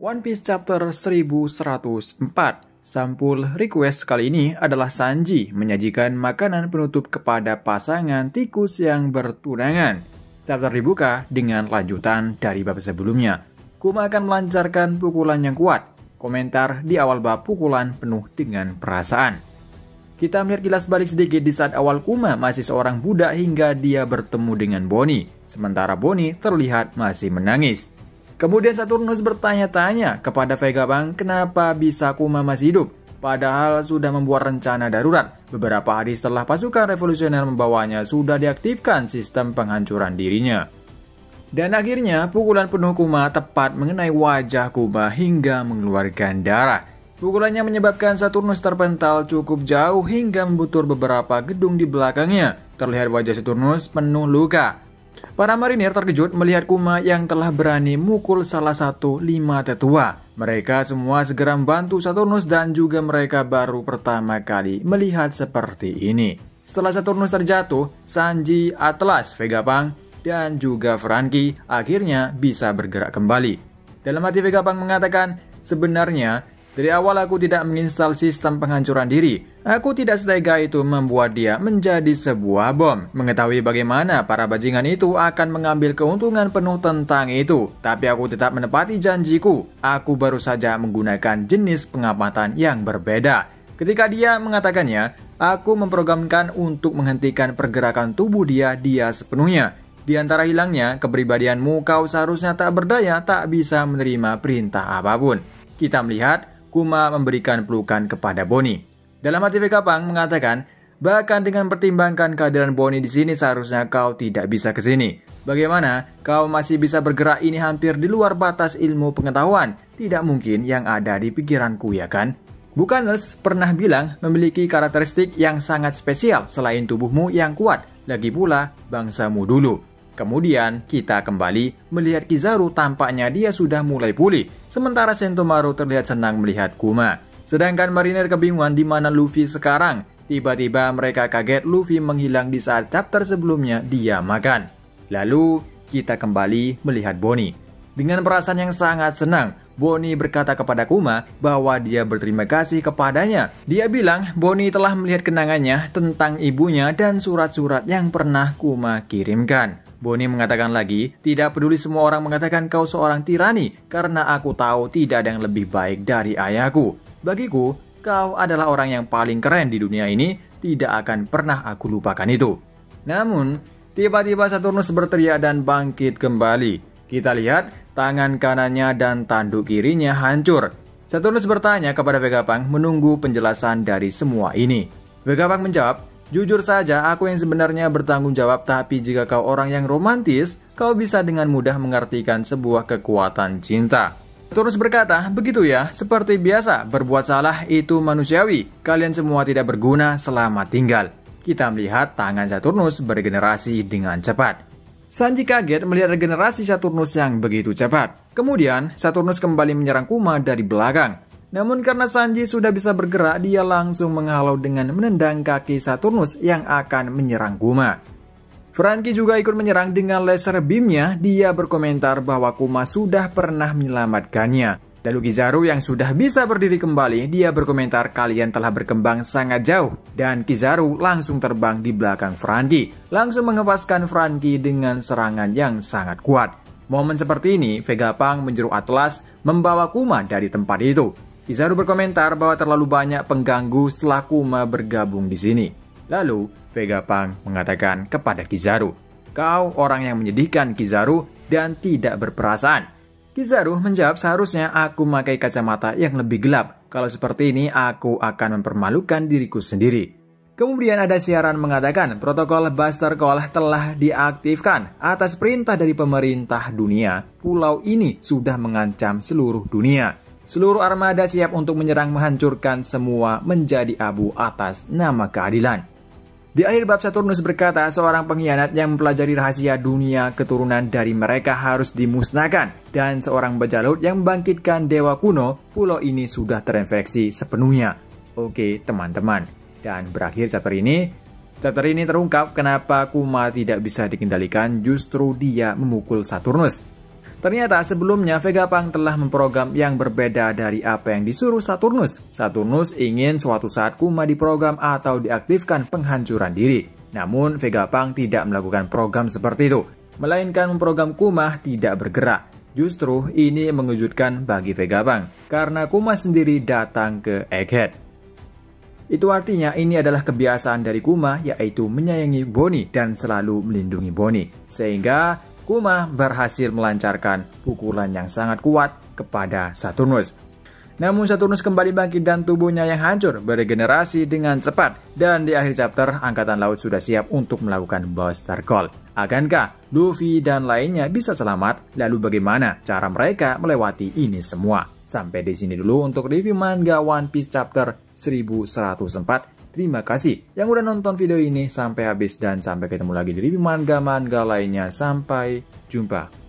One Piece Chapter 1104. Sampul request kali ini adalah Sanji menyajikan makanan penutup kepada pasangan tikus yang bertunangan. Chapter dibuka dengan lanjutan dari bab sebelumnya. Kuma akan melancarkan pukulan yang kuat. Komentar di awal bab pukulan penuh dengan perasaan. Kita melihat kilas balik sedikit di saat awal Kuma masih seorang budak hingga dia bertemu dengan Bonnie. Sementara Bonnie terlihat masih menangis. Kemudian Saturnus bertanya-tanya kepada Vegapunk kenapa bisa Kuma masih hidup, padahal sudah membuat rencana darurat. Beberapa hari setelah pasukan revolusioner membawanya sudah diaktifkan sistem penghancuran dirinya. Dan akhirnya pukulan penuh Kuma tepat mengenai wajah Kuma hingga mengeluarkan darah. Pukulannya menyebabkan Saturnus terpental cukup jauh hingga membutur beberapa gedung di belakangnya. Terlihat wajah Saturnus penuh luka. Para marinir terkejut melihat Kuma yang telah berani mukul salah satu 5 tetua. Mereka semua segera membantu Saturnus dan juga mereka baru pertama kali melihat seperti ini. Setelah Saturnus terjatuh, Sanji, Atlas, Vegapunk, dan juga Franky akhirnya bisa bergerak kembali. Dalam hati Vegapunk mengatakan, sebenarnya dari awal aku tidak menginstal sistem penghancuran diri. Aku tidak setega itu membuat dia menjadi sebuah bom. Mengetahui bagaimana para bajingan itu akan mengambil keuntungan penuh tentang itu. Tapi aku tetap menepati janjiku. Aku baru saja menggunakan jenis pengamatan yang berbeda. Ketika dia mengatakannya, aku memprogramkan untuk menghentikan pergerakan tubuh dia sepenuhnya. Di antara hilangnya kepribadianmu, kau seharusnya tak berdaya, tak bisa menerima perintah apapun. Kita melihat Kuma memberikan pelukan kepada Bonnie. Dalam hati Vegapunk mengatakan, bahkan dengan pertimbangkan kehadiran Bonnie di sini seharusnya kau tidak bisa ke sini. Bagaimana kau masih bisa bergerak, ini hampir di luar batas ilmu pengetahuan. Tidak mungkin yang ada di pikiranku, ya kan? Bukaners pernah bilang memiliki karakteristik yang sangat spesial selain tubuhmu yang kuat, lagi pula bangsamu dulu. Kemudian kita kembali melihat Kizaru, tampaknya dia sudah mulai pulih. Sementara Sentomaru terlihat senang melihat Kuma. Sedangkan marinir kebingungan di mana Luffy sekarang. Tiba-tiba mereka kaget Luffy menghilang di saat chapter sebelumnya dia makan. Lalu kita kembali melihat Bonnie. Dengan perasaan yang sangat senang, Bonnie berkata kepada Kuma bahwa dia berterima kasih kepadanya. Dia bilang Bonnie telah melihat kenangannya tentang ibunya dan surat-surat yang pernah Kuma kirimkan. Bonnie mengatakan lagi, tidak peduli semua orang mengatakan kau seorang tirani, karena aku tahu tidak ada yang lebih baik dari ayahku. Bagiku, kau adalah orang yang paling keren di dunia ini, tidak akan pernah aku lupakan itu. Namun, tiba-tiba Saturnus berteriak dan bangkit kembali. Kita lihat, tangan kanannya dan tanduk kirinya hancur. Saturnus bertanya kepada Vegapunk menunggu penjelasan dari semua ini. Vegapunk menjawab, jujur saja, aku yang sebenarnya bertanggung jawab, tapi jika kau orang yang romantis, kau bisa dengan mudah mengartikan sebuah kekuatan cinta. Saturnus berkata, begitu ya, seperti biasa, berbuat salah itu manusiawi. Kalian semua tidak berguna, selamat tinggal. Kita melihat tangan Saturnus beregenerasi dengan cepat. Sanji kaget melihat regenerasi Saturnus yang begitu cepat. Kemudian, Saturnus kembali menyerang Kuma dari belakang. Namun karena Sanji sudah bisa bergerak, dia langsung menghalau dengan menendang kaki Saturnus yang akan menyerang Kuma. Franky juga ikut menyerang dengan laser beamnya. Dia berkomentar bahwa Kuma sudah pernah menyelamatkannya. Lalu Kizaru yang sudah bisa berdiri kembali, dia berkomentar kalian telah berkembang sangat jauh. Dan Kizaru langsung terbang di belakang Franky, langsung menghempaskan Franky dengan serangan yang sangat kuat. Momen seperti ini, Vegapunk menjeru Atlas membawa Kuma dari tempat itu. Kizaru berkomentar bahwa terlalu banyak pengganggu setelah Kuma bergabung di sini. Lalu, Vegapunk mengatakan kepada Kizaru, kau orang yang menyedihkan Kizaru dan tidak berperasaan. Kizaru menjawab, seharusnya aku memakai kacamata yang lebih gelap. Kalau seperti ini, aku akan mempermalukan diriku sendiri. Kemudian ada siaran mengatakan protokol Buster Call telah diaktifkan atas perintah dari pemerintah dunia. Pulau ini sudah mengancam seluruh dunia. Seluruh armada siap untuk menyerang, menghancurkan semua menjadi abu atas nama keadilan. Di akhir bab Saturnus berkata seorang pengkhianat yang mempelajari rahasia dunia keturunan dari mereka harus dimusnahkan. Dan seorang bajak laut yang membangkitkan dewa kuno, pulau ini sudah terinfeksi sepenuhnya. Oke teman-teman. Dan berakhir chapter ini. Chapter ini terungkap kenapa Kuma tidak bisa dikendalikan, justru dia memukul Saturnus. Ternyata sebelumnya Vegapunk telah memprogram yang berbeda dari apa yang disuruh Saturnus. Saturnus ingin suatu saat Kuma diprogram atau diaktifkan penghancuran diri. Namun Vegapunk tidak melakukan program seperti itu, melainkan memprogram Kuma tidak bergerak. Justru ini mengejutkan bagi Vegapunk, karena Kuma sendiri datang ke Egghead. Itu artinya ini adalah kebiasaan dari Kuma, yaitu menyayangi Bonnie dan selalu melindungi Bonnie. Sehingga Kuma berhasil melancarkan pukulan yang sangat kuat kepada Saturnus. Namun Saturnus kembali bangkit dan tubuhnya yang hancur beregenerasi dengan cepat. Dan di akhir chapter, Angkatan Laut sudah siap untuk melakukan Buster Call. Akankah Luffy dan lainnya bisa selamat? Lalu bagaimana cara mereka melewati ini semua? Sampai di sini dulu untuk review manga One Piece chapter 1104. Terima kasih yang udah nonton video ini sampai habis dan sampai ketemu lagi di review manga-manga lainnya. Sampai jumpa.